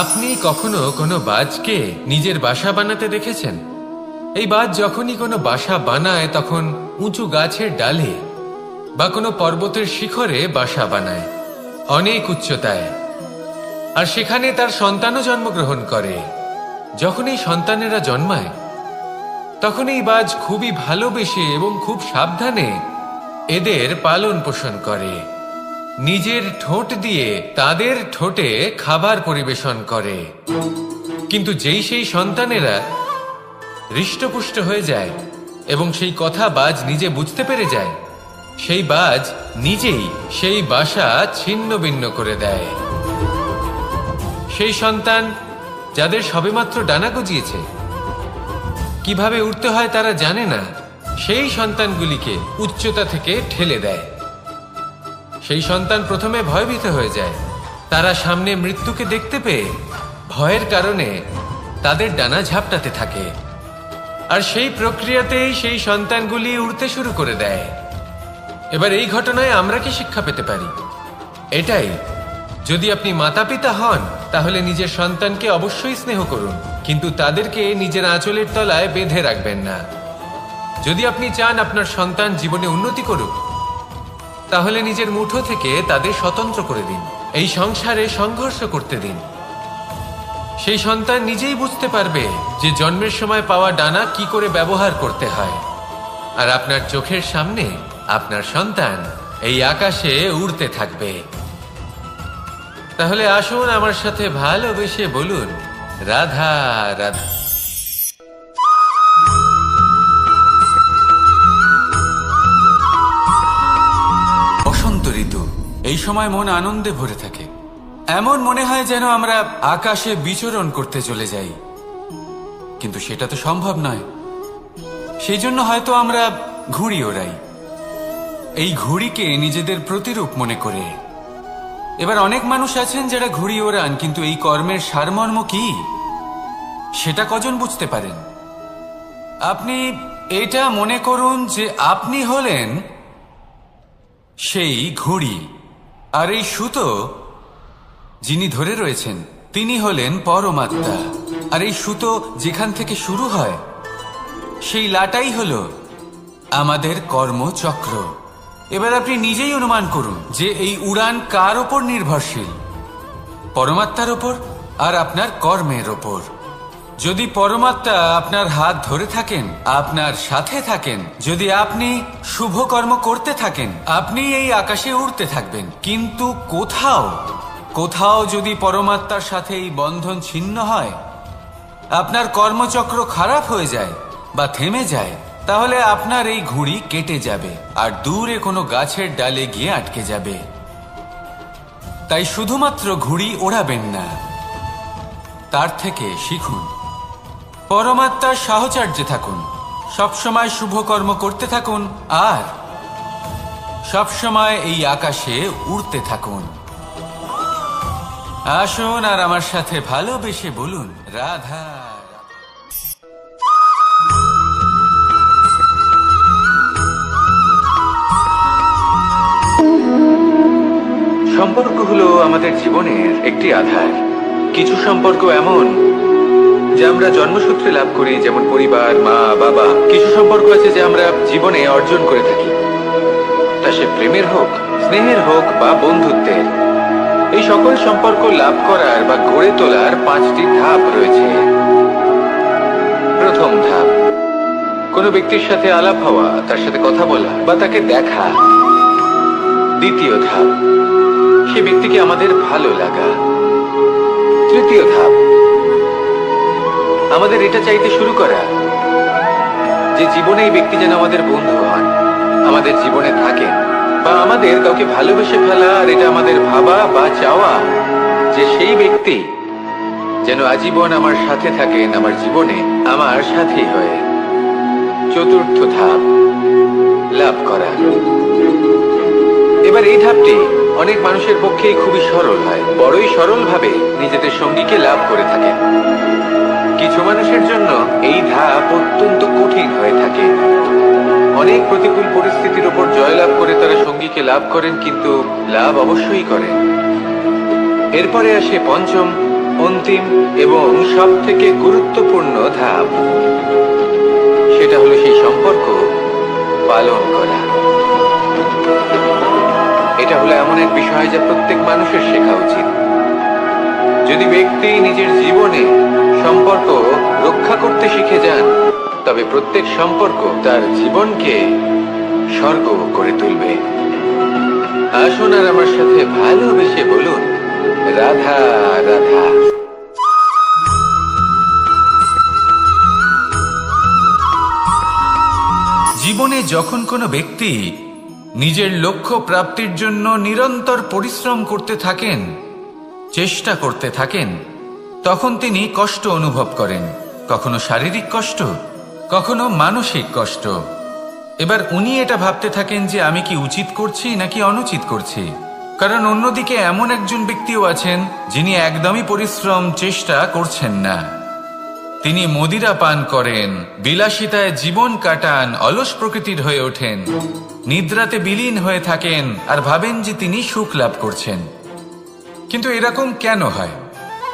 আপনি কখনো কোনো বাজকে নিজের বাসা বানাতে দেখেছেন? এই বাজ যখনই কোনো বাসা বানায় তখন উঁচু গাছের ডালে বা কোনো পর্বতের শিখরে বাসা বানায়, অনেক উচ্চতায়। আর সেখানে তার সন্তানও জন্মগ্রহণ করে। যখন এই সন্তানেরা জন্মায় তখন এই বাজ খুবই ভালোবেসে এবং খুব সাবধানে এদের পালন পোষণ করে। নিজের ঠোঁট দিয়ে তাদের ঠোঁটে খাবার পরিবেশন করে। কিন্তু যেই সেই সন্তানেরা হৃষ্টপুষ্ট হয়ে যায় এবং সেই কথা বাজ নিজে বুঝতে পেরে যায়, সেই বাজ নিজেই সেই বাসা ছিন্ন ভিন্ন করে দেয়। সেই সন্তান যাদের সবেমাত্র ডানা গজিয়েছে, কিভাবে উঠতে হয় তারা জানে না, সেই সন্তানগুলিকে উচ্চতা থেকে ঠেলে দেয়। সেই সন্তান প্রথমে ভয়ভীত হয়ে যায়। তারা সামনে মৃত্যুকে দেখতে পেয়ে ভয়ের কারণে তাদের ডানা ঝাপটাতে থাকে। আর সেই প্রক্রিয়াতেই সেই সন্তানগুলি উড়তে শুরু করে দেয়। এবার এই ঘটনায় আমরা কি শিক্ষা পেতে পারি? এটাই, যদি আপনি মাতা পিতা হন তাহলে নিজের সন্তানকে অবশ্যই স্নেহ করুন, কিন্তু তাদেরকে নিজের আঁচলের তলায় বেঁধে রাখবেন না। যদি আপনি চান আপনার সন্তান জীবনে উন্নতি করুক, তাহলে নিজের মুঠো থেকে তাদের স্বতন্ত্র করে দিন। এই সংসারে সংঘর্ষ করতে দিন। সেই সন্তান নিজেই বুঝতে পারবে যে জন্মের সময় পাওয়া ডানা কি করে ব্যবহার করতে হয়। আর আপনার চোখের সামনে আপনার সন্তান এই আকাশে উড়তে থাকবে। তাহলে আসুন আমার সাথে ভালোবেসে বলুন, রাধা রাধা। বসন্ত ঋতু, এই সময় মন আনন্দে ভরে থাকে। এমন মনে হয় যেন আমরা আকাশে বিচরণ করতে চলে যাই, কিন্তু সেটা তো সম্ভব নয়। সেই জন্য হয়তো আমরা ঘুড়ি ওড়াই, এই ঘুড়িকে নিজেদের প্রতিরূপ মনে করে। এবার অনেক মানুষ আছেন যারা ঘুড়ি ওড়ান, কিন্তু এই কর্মের সারমর্ম কি সেটা কজন বুঝতে পারেন? আপনি এটা মনে করুন যে আপনি হলেন সেই ঘুড়ি, আর এই সুতো যিনি ধরে রয়েছেন তিনি হলেন পরমাত্মা। আর এই সুতো যেখান থেকে শুরু হয় সেই লাটাই হলো আমাদের কর্মচক্র। এবার আপনি নিজেই অনুমান করুন যে এই উড়ান কার ওপর নির্ভরশীল? পরমাত্মার ওপর আর আপনার কর্মের ওপর। যদি পরমাত্মা আপনার হাত ধরে থাকেন, আপনার সাথে থাকেন, যদি আপনি শুভ কর্ম করতে থাকেন, আপনি এই আকাশে উড়তে থাকবেন। কিন্তু কোথাও কোথাও যদি পরমাত্মার সাথে এই বন্ধন ছিন্ন হয়, আপনার কর্মচক্র খারাপ হয়ে যায় বা থেমে যায়, তাহলে আপনার এই ঘুড়ি কেটে যাবে আর দূরে কোনো গাছের ডালে গিয়ে আটকে যাবে। তাই শুধুমাত্র ঘুড়ি ওড়াবেন না, তার থেকে শিখুন। পরমাত্মার সাহচর্যে থাকুন, সবসময় শুভ কর্ম করতে থাকুন আর সবসময় এই আকাশে উড়তে থাকুন। আসুন আর আমার সাথে ভালোবেসে বলুন, রাধা। সম্পর্ক হলো আমাদের জীবনের একটি আধার। কিছু সম্পর্ক এমন যে আমরা জন্মসূত্রে লাভ করি, যেমন পরিবার, মা বাবা। কিছু সম্পর্ক আছে যে আমরা জীবনে অর্জন করে থাকি, তা সে প্রেমের হোক, স্নেহের হোক বা বন্ধুত্বের। এই সকল সম্পর্ক লাভ করার বা গড়ে তোলার 5টি ধাপ রয়েছে। প্রথম ধাপ, কোনো ব্যক্তির সাথে আলাপ হওয়া, তার সাথে কথা বলা বা তাকে দেখা। দ্বিতীয় ধাপ, সে ব্যক্তিকে আমাদের ভালো লাগা। তৃতীয় ধাপ, আমাদের এটা চাইতে শুরু করা যে জীবনে এই ব্যক্তি যেন আমাদের বন্ধু হন, আমাদের জীবনে থাকেন, বা আমাদের কাউকে ভালোবেসে ফেলা। আর এটা আমাদের ভাবা বা চাওয়া যে সেই ব্যক্তি যেন আজীবন আমার সাথে থাকেন, আমার জীবনে আমার সাথী হয়ে। চতুর্থ ধাপ, লাভ করা। এবার এই ধাপটি অনেক মানুষের পক্ষেই খুবই সরল হয়, বড়ই সরল ভাবে নিজেদের সঙ্গীকে লাভ করে থাকেন। কিছু মানুষের জন্য এই ধাপ অত্যন্ত কঠিন হয়ে থাকে। অনেক প্রতিকূল পরিস্থিতির উপর জয়লাভ করে তারা সঙ্গীকে লাভ করেন, কিন্তু লাভ অবশ্যই করেন। এরপরে আসে পঞ্চম ও অন্তিম এবং সব থেকে গুরুত্বপূর্ণ ধাপ, সেটা হলো সেই সম্পর্ক পালন করা। এটা হলো এমন এক বিষয় যা প্রত্যেক মানুষের শেখা উচিত। যদি ব্যক্তি নিজের জীবনে সম্পর্ক রক্ষা করতে শিখে যান, তবে প্রত্যেক সম্পর্ক তার জীবনকে স্বর্গ করে তুলবে। আসুন আর আমার সাথে ভালোবেসে বলুন, রাধা রাধা। জীবনে যখন কোনো ব্যক্তি নিজের লক্ষ্য প্রাপ্তির জন্য নিরন্তর পরিশ্রম করতে থাকেন, চেষ্টা করতে থাকেন, তখন তিনি কষ্ট অনুভব করেন, কখনো শারীরিক কষ্ট, কখনো মানসিক কষ্ট। এবার উনি এটা ভাবতে থাকেন যে আমি কি উচিত করছি নাকি অনুচিত করছি। কারণ অন্যদিকে এমন একজন ব্যক্তিও আছেন যিনি একদমই পরিশ্রম চেষ্টা করছেন না। তিনি মদিরা পান করেন, বিলাসিতায় জীবন কাটান, অলস প্রকৃতির হয়ে ওঠেন, নিদ্রাতে বিলীন হয়ে থাকেন আর ভাবেন যে তিনি সুখ লাভ করছেন। কিন্তু এরকম কেন হয়?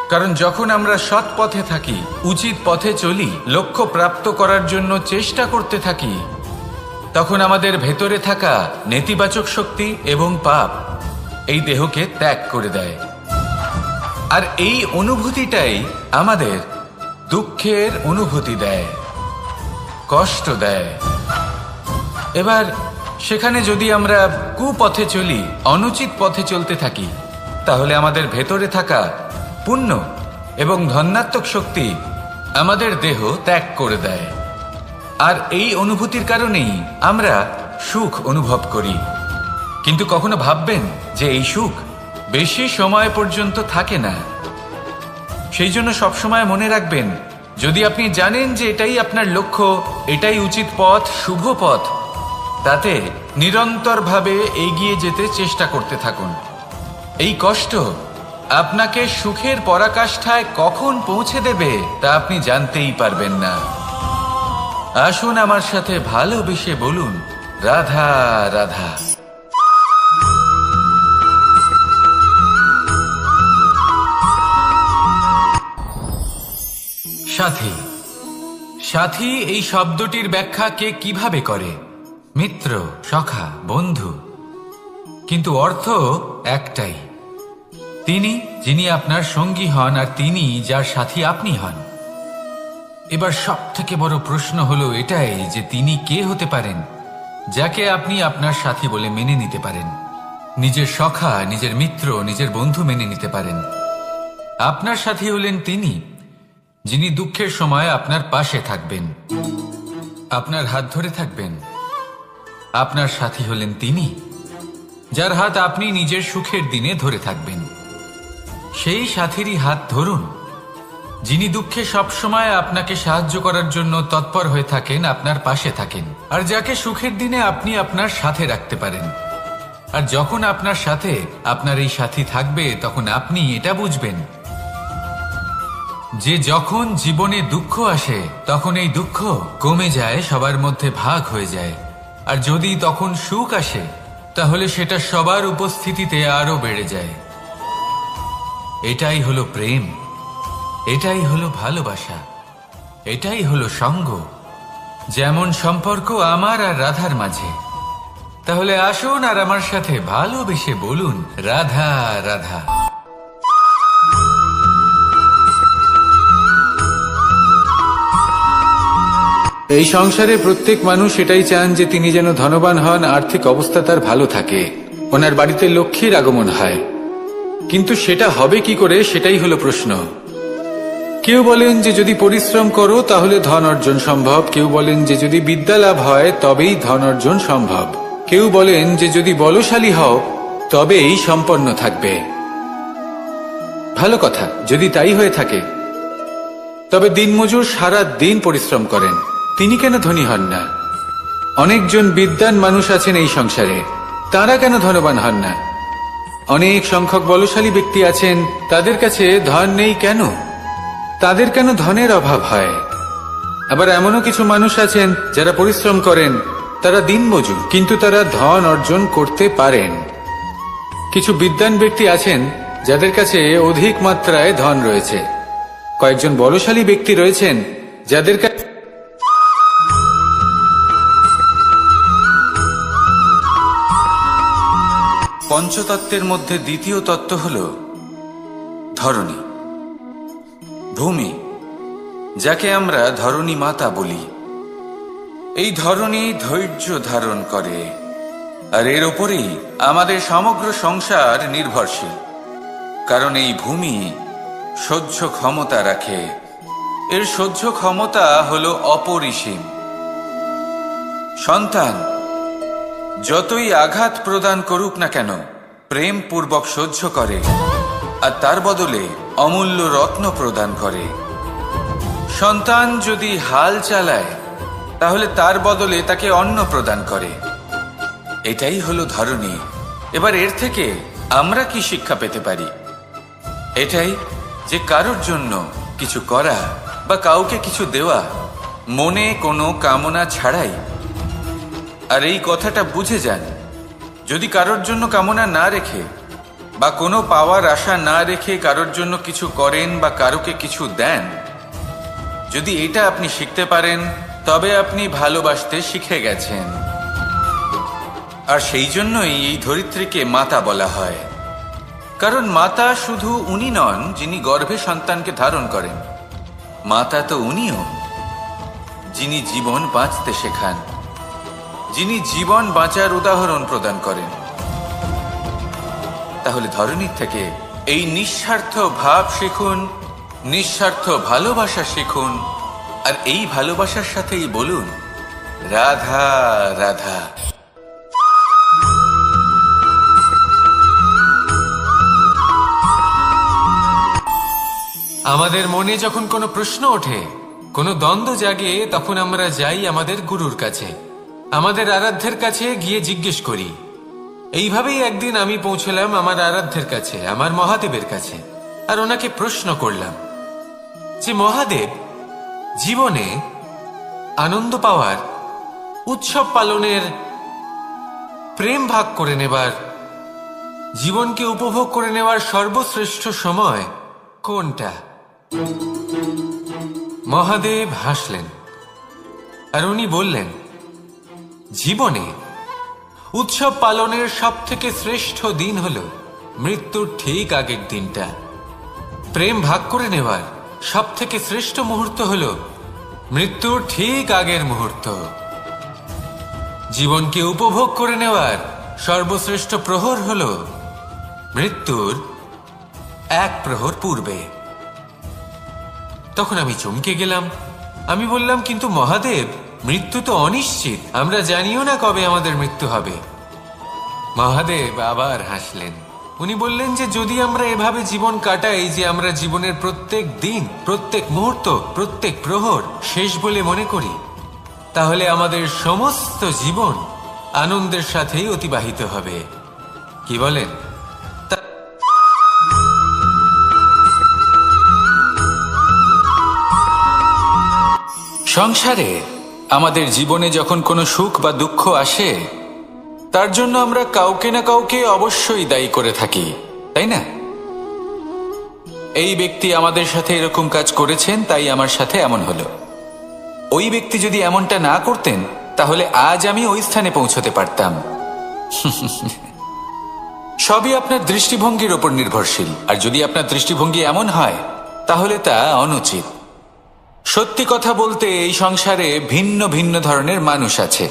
কারণ যখন আমরা সৎ পথে থাকি, উচিত পথে চলি, লক্ষ্য প্রাপ্ত করার জন্য চেষ্টা করতে থাকি, তখন আমাদের ভেতরে থাকা নেতিবাচক শক্তি এবং পাপ এই দেহকে ত্যাগ করে দেয়। আর এই অনুভূতিটাই আমাদের দুঃখের অনুভূতি দেয়, কষ্ট দেয়। এবার সেখানে যদি আমরা কুপথে চলি, অনুচিত পথে চলতে থাকি, তাহলে আমাদের ভেতরে থাকা পুণ্য এবং ধনাত্মক শক্তি আমাদের দেহ ত্যাগ করে দেয়। আর এই অনুভূতির কারণেই আমরা সুখ অনুভব করি। কিন্তু কখনো ভাববেন যে এই সুখ বেশি সময় পর্যন্ত থাকে না। সেই জন্য সবসময় মনে রাখবেন, যদি আপনি জানেন যে এটাই আপনার লক্ষ্য, এটাই উচিত পথ, শুভ পথ, তাতে নিরন্তরভাবে এগিয়ে যেতে চেষ্টা করতে থাকুন। এই কষ্ট আপনাকে সুখের পরাকাষ্ঠায় কখন পৌঁছে দেবে তা আপনি জানতেই পারবেন না। আসুন আমার সাথে ভালোবেসে বলুন, রাধা রাধা। সাথী। সাথী এই শব্দটির ব্যাখ্যা কে কিভাবে করে? মিত্র, সখা, বন্ধু। কিন্তু অর্থ একটাই, তিনি যিনি আপনার সঙ্গী হন আর তিনি যার সাথী আপনি হন। এবার সব থেকে বড় প্রশ্ন হলো এটাই যে তিনি কে হতে পারেন যাকে আপনি আপনার সাথী বলে মেনে নিতে পারেন, নিজের সখা, নিজের মিত্র, নিজের বন্ধু মেনে নিতে পারেন। আপনার সাথী হলেন তিনি যিনি দুঃখের সময় আপনার পাশে থাকবেন, আপনার হাত ধরে থাকবেন। আপনার সাথী হলেন তিনি যার হাত আপনি নিজের সুখের দিনে ধরে থাকবেন। সেই সাথীরই হাত ধরুন যিনি দুঃখে সবসময় আপনাকে সাহায্য করার জন্য তৎপর হয়ে থাকেন, আপনার পাশে থাকেন, আর যাকে সুখের দিনে আপনি আপনার সাথে রাখতে পারেন। আর যখন আপনার সাথে আপনার এই সাথী থাকবে, তখন আপনি এটা বুঝবেন যে যখন জীবনে দুঃখ আসে, তখন এই দুঃখ কমে যায়, সবার মধ্যে ভাগ হয়ে যায়। আর যদি তখন সুখ আসে, তাহলে সেটা সবার উপস্থিতিতে আরো বেড়ে যায়। এটাই হলো প্রেম, এটাই হলো ভালোবাসা, এটাই হলো সঙ্গ। যেমন সম্পর্ক আমার আর রাধার মাঝে। তাহলে আসুন আর আমার সাথে ভালোবেসে বলুন, রাধা রাধা। এই সংসারে প্রত্যেক মানুষ এটাই চান যে তিনি যেন ধনবান হন, আর্থিক অবস্থা তার ভালো থাকে, ওনার বাড়িতে লক্ষ্মীর আগমন হয়। কিন্তু সেটা হবে কি করে, সেটাই হলো প্রশ্ন। কেউ বলেন যে যদি পরিশ্রম করো তাহলে ধন অর্জন সম্ভব, কেউ বলেন যে যদি বিদ্যা লাভ হয় তবেই ধন অর্জন সম্ভব, কেউ বলেন যে যদি বলশালী হও তবেই সম্পন্ন থাকবে। ভালো কথা, যদি তাই হয়ে থাকে, তবে দিনমজুর সারা দিন পরিশ্রম করেন, তিনি কেন ধনী হন না? অনেকজন বিদ্বান মানুষ আছেন এই সংসারে, তারা কেন ধনবান হন না? অনেক সংখ্যক বলশালী ব্যক্তি আছেন, তাদের কাছে ধন নেই কেন? তাদের কেন ধনের অভাব হয়? আবার এমনও কিছু মানুষ আছেন যারা পরিশ্রম করেন, তারা দিনমজুর, কিন্তু তারা ধন অর্জন করতে পারেন। কিছু বিদ্বান ব্যক্তি আছেন যাদের কাছে অধিক মাত্রায় ধন রয়েছে। কয়েকজন বলশালী ব্যক্তি রয়েছেন যাদের কাছে পঞ্চতত্ত্বের মধ্যে দ্বিতীয় তত্ত্ব হল ধরণী, ভূমি, যাকে আমরা ধরণী মাতা বলি। এই ধরণী ধৈর্য ধারণ করে, আর এর ওপরেই আমাদের সমগ্র সংসার নির্ভরশীল। কারণ এই ভূমি সহ্য ক্ষমতা রাখে, এর সহ্য ক্ষমতা হল অপরিসীম। সন্তান যতই আঘাত প্রদান করুক না কেন, প্রেম পূর্বক সহ্য করে, আর তার বদলে অমূল্য রত্ন প্রদান করে। সন্তান যদি হাল চালায়, তাহলে তার বদলে তাকে অন্ন প্রদান করে। এটাই হলো ধরণী। এবার এর থেকে আমরা কি শিক্ষা পেতে পারি? এটাই যে কারোর জন্য কিছু করা বা কাউকে কিছু দেওয়া মনে কোনো কামনা ছাড়াই। আর এই কথাটা বুঝে যান, যদি কারোর জন্য কামনা না রেখে বা কোনো পাওয়ার আশা না রেখে কারোর জন্য কিছু করেন বা কারোকে কিছু দেন, যদি এটা আপনি শিখতে পারেন, তবে আপনি ভালোবাসতে শিখে গেছেন। আর সেই জন্যই এই ধরিত্রীকে মাতা বলা হয়। কারণ মাতা শুধু উনি নন যিনি গর্ভে সন্তানকে ধারণ করেন, মাতা তো উনিও যিনি জীবন বাঁচতে শেখান, যিনি জীবন বাঁচার উদাহরণ প্রদান করেন। তাহলে ধরণীর থেকে এই নিঃস্বার্থ ভাব শিখুন, নিঃস্বার্থ ভালোবাসা শিখুন, আর এই ভালোবাসার সাথেই বলুন রাধা রাধা। আমাদের মনে যখন কোনো প্রশ্ন ওঠে, কোনো দ্বন্দ্ব জাগে, তখন আমরা যাই আমাদের গুরুর কাছে, আমাদের আরাধ্যের কাছে গিয়ে জিজ্ঞেস করি। এইভাবেই একদিন আমি পৌঁছলাম আমার আরাধ্যের কাছে, আমার মহাদেবের কাছে, আর ওনাকে প্রশ্ন করলাম যে মহাদেব, জীবনে আনন্দ পাওয়ার, উৎসব পালনের, প্রেম ভাগ করে নেবার, জীবনকে উপভোগ করে নেওয়ার সর্বশ্রেষ্ঠ সময় কোনটা? মহাদেব হাসলেন আর উনি বললেন, জীবনে উৎসব পালনের সব থেকে শ্রেষ্ঠ দিন হল মৃত্যুর ঠিক আগের দিনটা। প্রেম ভাগ করে নেওয়ার সব থেকে শ্রেষ্ঠ মুহূর্ত হল মৃত্যুর ঠিক আগের মুহূর্ত। জীবনকে উপভোগ করে নেওয়ার সর্বশ্রেষ্ঠ প্রহর হল মৃত্যুর এক প্রহর পূর্বে। তখন আমি চমকে গেলাম। আমি বললাম, কিন্তু মহাদেব, মৃত্যু তো অনিশ্চিত, আমরা জানিও না কবে আমাদের মৃত্যু হবে। মহাদেব আবার হাসলেন। উনি বললেন যে যদি আমরা এভাবে জীবন কাটাই যে আমরা জীবনের প্রত্যেক দিন, প্রত্যেক মুহূর্ত, প্রত্যেক প্রহর শেষ বলে মনে করি, তাহলে আমাদের সমস্ত জীবন আনন্দের সাথেই অতিবাহিত হবে। কি বলেন? সংসারে আমাদের জীবনে যখন কোনো সুখ বা দুঃখ আসে, তার জন্য আমরা কাউকে না কাউকে অবশ্যই দায়ী করে থাকি, তাই না? এই ব্যক্তি আমাদের সাথে এরকম কাজ করেছেন, তাই আমার সাথে এমন হলো। ওই ব্যক্তি যদি এমনটা না করতেন, তাহলে আজ আমি ওই স্থানে পৌঁছতে পারতাম। সবই আপনার দৃষ্টিভঙ্গির ওপর নির্ভরশীল। আর যদি আপনার দৃষ্টিভঙ্গি এমন হয়, তাহলে তা অনুচিত। সত্যি কথা বলতে, এই সংসারে ভিন্ন ভিন্ন ধরনের মানুষ আছে।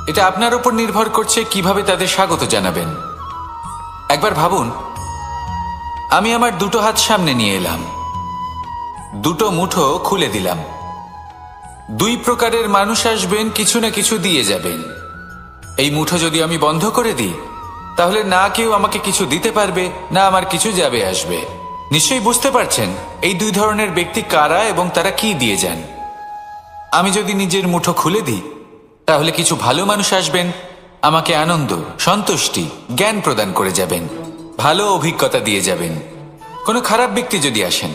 এটা আপনার উপর নির্ভর করছে কিভাবে তাদের স্বাগত জানাবেন। একবার ভাবুন, আমি আমার দুটো হাত সামনে নিয়ে এলাম, দুটো মুঠো খুলে দিলাম। দুই প্রকারের মানুষ আসবেন, কিছু না কিছু দিয়ে যাবেন। এই মুঠো যদি আমি বন্ধ করে দিই, তাহলে না কেউ আমাকে কিছু দিতে পারবে, না আমার কিছু যাবে আসবে। নিশ্চয়ই বুঝতে পারছেন এই দুই ধরনের ব্যক্তি কারা এবং তারা কি দিয়ে যান। আমি যদি নিজের মুঠো খুলে দিই, তাহলে কিছু ভালো মানুষ আসবেন, আমাকে আনন্দ, সন্তুষ্টি, জ্ঞান প্রদান করে যাবেন, ভালো অভিজ্ঞতা দিয়ে যাবেন। কোনো খারাপ ব্যক্তি যদি আসেন,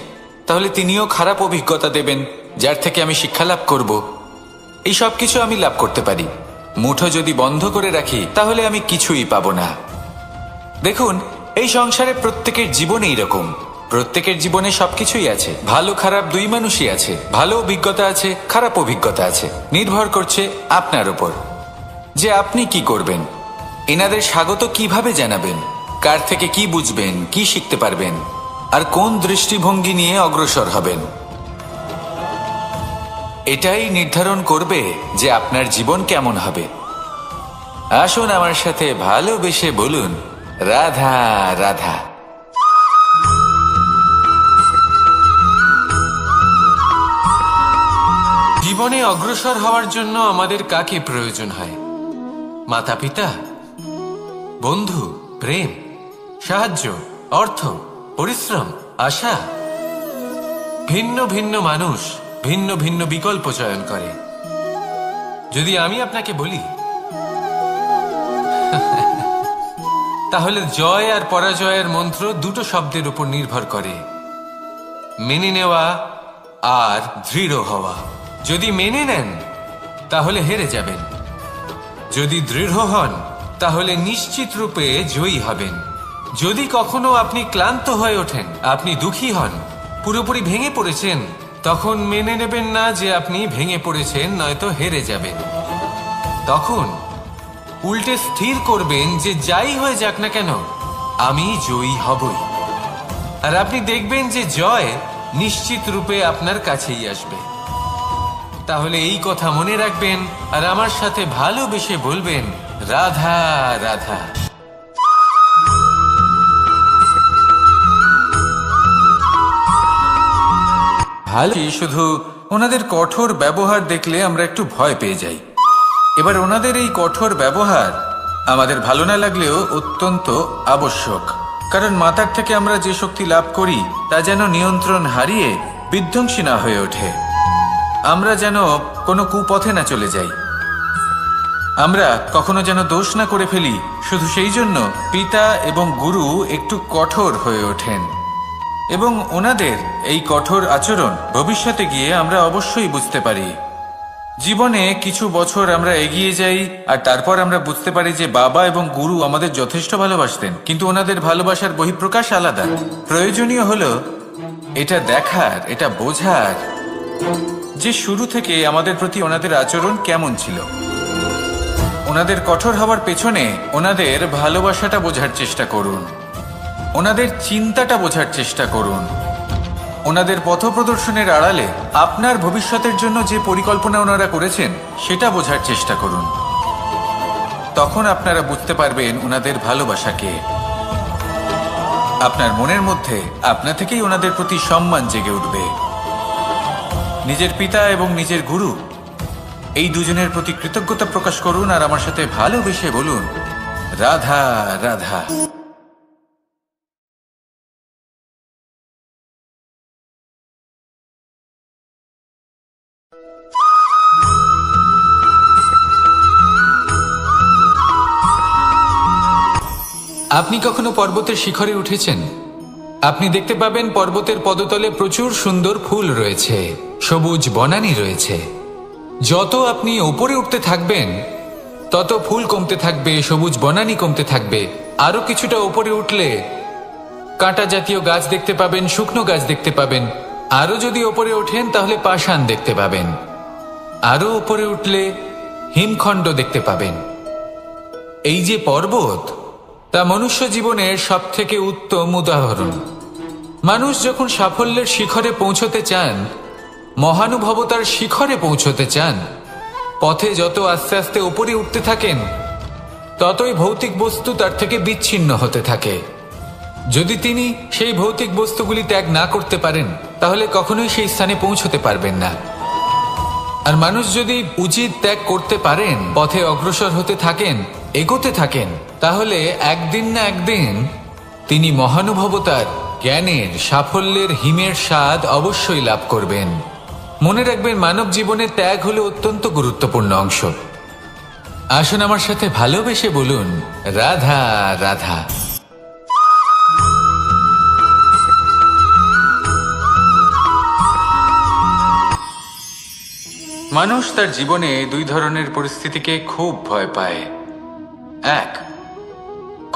তাহলে তিনিও খারাপ অভিজ্ঞতা দেবেন, যার থেকে আমি শিক্ষা লাভ করব। এই সব কিছু আমি লাভ করতে পারি। মুঠো যদি বন্ধ করে রাখি, তাহলে আমি কিছুই পাবো না। দেখুন, এই সংসারে প্রত্যেকের জীবন এইরকম। প্রত্যেকের জীবনে সবকিছুই আছে, ভালো খারাপ দুই মানুষই আছে, ভালো অভিজ্ঞতা আছে, খারাপ অভিজ্ঞতা আছে। নির্ভর করছে আপনার উপর যে আপনি কি করবেন, এনাদের স্বাগত কিভাবে জানাবেন, কার থেকে কি বুঝবেন, কি শিখতে পারবেন, আর কোন দৃষ্টিভঙ্গি নিয়ে অগ্রসর হবেন। এটাই নির্ধারণ করবে যে আপনার জীবন কেমন হবে। আসুন আমার সাথে ভালোবেসে বলুন, রাধা রাধা। জীবনে অগ্রসর হওয়ার জন্য আমাদের কাকে প্রয়োজন হয়? মাতা পিতা, বন্ধু, প্রেম, সাহায্য, অর্থ, পরিশ্রম, আশা। ভিন্ন ভিন্ন মানুষ ভিন্ন ভিন্ন বিকল্প চয়ন করে। যদি আমি আপনাকে বলি তাহলে জয় আর পরাজয়ের মন্ত্র দুটো শব্দের উপর নির্ভর করে, মেনে নেওয়া আর দৃঢ় হওয়া। যদি মেনে নেন তাহলে হেরে যাবেন, যদি দৃঢ় হন তাহলে নিশ্চিত রূপে জয়ী হবেন। যদি কখনো আপনি ক্লান্ত হয়ে ওঠেন, আপনি দুঃখী হন, পুরোপুরি ভেঙে পড়েছেন, তখন মেনে নেবেন না যে আপনি ভেঙে পড়েছেন, নয়তো হেরে যাবেন। তখন উল্টে স্থির করবেন যে যাই হয়ে যাক না কেন আমি জয়ী হবই। আর আপনি দেখবেন যে জয় নিশ্চিত রূপে আপনার কাছেই আসবে। তাহলে এই কথা মনে রাখবেন আর আমার সাথে ভালোবেসে বলবেন, রাধা রাধা। ভালো, শুধু ওনাদের কঠোর ব্যবহার দেখলে আমরা একটু ভয় পেয়ে যাই। এবার ওনাদের এই কঠোর ব্যবহার আমাদের ভালো না লাগলেও অত্যন্ত আবশ্যক, কারণ মাতার থেকে আমরা যে শক্তি লাভ করি তা যেন নিয়ন্ত্রণ হারিয়ে বিধ্বংসী না হয়ে ওঠে। আমরা যেন কোনো কুপথে না চলে যাই, আমরা কখনো যেন দোষ না করে ফেলি। শুধু সেই জন্য পিতা এবং গুরু একটু কঠোর হয়ে ওঠেন, এবং ওনাদের এই কঠোর আচরণ ভবিষ্যতে গিয়ে আমরা অবশ্যই বুঝতে পারি। জীবনে কিছু বছর আমরা এগিয়ে যাই আর তারপর আমরা বুঝতে পারি যে বাবা এবং গুরু আমাদের যথেষ্ট ভালোবাসতেন, কিন্তু ওনাদের ভালোবাসার বহিঃপ্রকাশ আলাদা। প্রয়োজনীয় হলো এটা দেখার, এটা বোঝার যে শুরু থেকে আমাদের প্রতি ওনাদের আচরণ কেমন ছিল। ওনাদের কঠোর হওয়ার পেছনে ওনাদের ভালোবাসাটা বোঝার চেষ্টা করুন, ওনাদের চিন্তাটা বোঝার চেষ্টা করুন, ওনাদের পথপ্রদর্শনের আড়ালে আপনার ভবিষ্যতের জন্য যে পরিকল্পনা ওনারা করেছেন সেটা বোঝার চেষ্টা করুন। তখন আপনারা বুঝতে পারবেন ওনাদের ভালোবাসাকে। আপনার মনের মধ্যে আপনা থেকেই ওনাদের প্রতি সম্মান জেগে উঠবে। নিজের পিতা এবং নিজের গুরু এই দুজনের প্রতি কৃতজ্ঞতা প্রকাশ করুন আর আমার সাথে ভালোবেসে বলুন, রাধা রাধা। আপনি কখনো পর্বতের শিখরে উঠেছেন? আপনি দেখতে পাবেন পর্বতের পদতলে প্রচুর সুন্দর ফুল রয়েছে, সবুজ বনানী রয়েছে। যত আপনি উপরে উঠতে থাকবেন তত ফুল কমতে থাকবে, সবুজ বনানী কমতে থাকবে। আরো কিছুটা উপরে উঠলে কাঁটা জাতীয় গাছ দেখতে পাবেন, শুকনো গাছ দেখতে পাবেন। আরো যদি উপরে ওঠেন তাহলে পাষাণ দেখতে পাবেন। আরো উপরে উঠলে হিমখণ্ড দেখতে পাবেন। এই যে পর্বত, তা মনুষ্য জীবনের সব থেকে উত্তম উদাহরণ। মানুষ যখন সাফল্যের শিখরে পৌঁছতে চান, মহানুভবতার শিখরে পৌঁছতে চান, পথে যত আস্তে আস্তে উপরে উঠতে থাকেন ততই ভৌতিক বস্তু তার থেকে বিচ্ছিন্ন হতে থাকে। যদি তিনি সেই ভৌতিক বস্তুগুলি ত্যাগ না করতে পারেন তাহলে কখনোই সেই স্থানে পৌঁছতে পারবেন না। আর মানুষ যদি উচিত ত্যাগ করতে পারেন, পথে অগ্রসর হতে থাকেন, এগোতে থাকেন, তাহলে একদিন না একদিন তিনি মহানুভবতার, জ্ঞানের, সাফল্যের হিমের স্বাদ অবশ্যই লাভ করবেন। মনে রাখবেন, মানব জীবনে ত্যাগ হলো অত্যন্ত গুরুত্বপূর্ণ অংশ। আসুন আমার সাথে ভালোবেসে বলুন, রাধা রাধা। মানুষ তার জীবনে দুই ধরনের পরিস্থিতিকে খুব ভয় পায়। এক,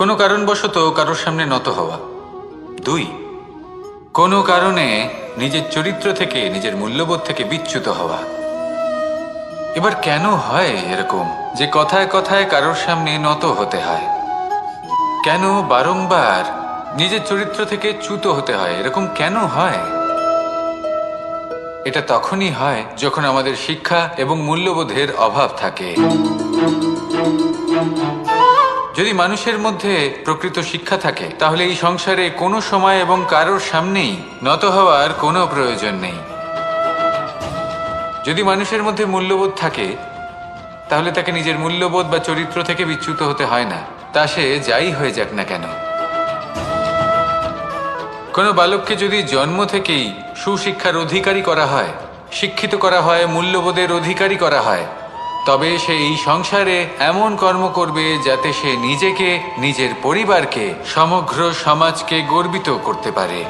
কোনো কারণবশত কারোর সামনে নত হওয়া। 2, কোনো কারণে নিজের চরিত্র থেকে, নিজের মূল্যবোধ থেকে বিচ্যুত হওয়া। এবার কেন হয় এরকম যে কথায় কথায় কারোর সামনে নত হতে হয়? কেন বারংবার নিজের চরিত্র থেকে চ্যুত হতে হয়? এরকম কেন হয়? এটা তখনই হয় যখন আমাদের শিক্ষা এবং মূল্যবোধের অভাব থাকে। যদি মানুষের মধ্যে প্রকৃত শিক্ষা থাকে, তাহলে এই সংসারে কোনো সময় এবং কারোর সামনেই নত হওয়ার কোনো প্রয়োজন নেই। যদি মানুষের মধ্যে মূল্যবোধ থাকে, তাহলে তাকে নিজের মূল্যবোধ বা চরিত্র থেকে বিচ্যুত হতে হয় না, তা সে যাই হয়ে যাক না কেন। কোনো বালককে যদি জন্ম থেকেই সুশিক্ষার অধিকারী করা হয়, শিক্ষিত করা হয়, মূল্যবোধের অধিকারী করা হয়, তবে সে এই সংসারে এমন কর্ম করবে যাতে সে নিজেকে, নিজের পরিবারকে, সমগ্র সমাজকে গর্বিত করতে পারে।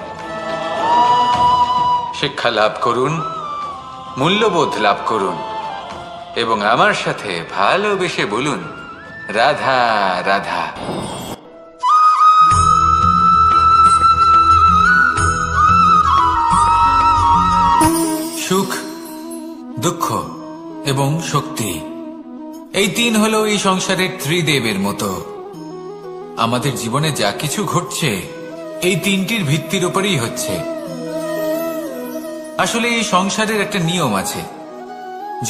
শিক্ষা লাভ করুন, মূল্যবোধ লাভ করুন এবং আমার সাথে ভালোবেসে বলুন, রাধা রাধা। সুখ, দুঃখ এবং শক্তি, এই 3 হলো এই সংসারের ত্রিদেবের মতো। আমাদের জীবনে যা কিছু ঘটছে এই 3টির ভিত্তির উপরেই হচ্ছে। আসলে এই সংসারের একটা নিয়ম আছে,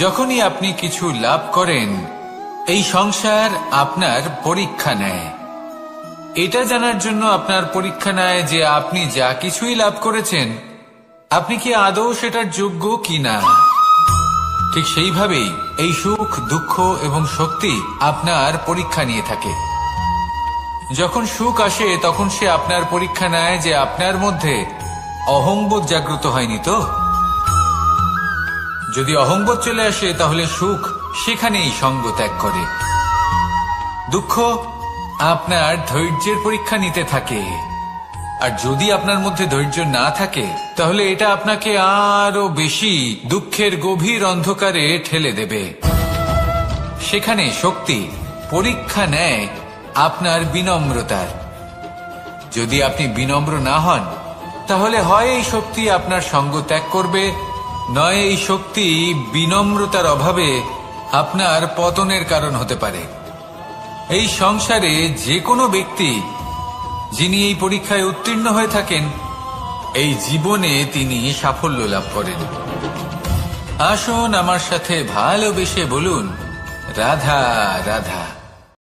যখনই আপনি কিছু লাভ করেন, এই সংসার আপনার পরীক্ষা নেয়। এটা জানার জন্য আপনার পরীক্ষা নেয় যে আপনি যা কিছুই লাভ করেছেন, আপনি কি আদৌ সেটার যোগ্য কিনা। ঠিক সেইভাবেই এই সুখ, দুঃখ এবং শক্তি আপনার পরীক্ষা নিয়ে থাকে। যখন সুখ আসে তখন সে আপনার পরীক্ষা নেয় যে আপনার মধ্যে অহংবোধ জাগ্রত হয়নি তো। যদি অহংবোধ চলে আসে তাহলে সুখ সেখানেই সঙ্গ ত্যাগ করে। দুঃখ আপনার ধৈর্যের পরীক্ষা নিতে থাকে, আর যদি আপনার মধ্যে ধৈর্য না থাকে তাহলে এটা আপনাকে আরো বেশি দুঃখের গভীর অন্ধকারে ঠেলে দেবে। সেখানে শক্তি পরীক্ষা নেয় আপনার বিনম্রতার। যদি আপনি বিনম্র না হন, তাহলে হয় এই শক্তি আপনার সঙ্গ ত্যাগ করবে, নয় এই শক্তি বিনম্রতার অভাবে আপনার পতনের কারণ হতে পারে। এই সংসারে যে কোনো ব্যক্তি যিনি এই পরীক্ষায় উত্তীর্ণ হয়ে থাকেন, এই জীবনে তিনি সাফল্য লাভ করেন। আসুন আমার সাথে ভালোবেসে বলুন, রাধা রাধা।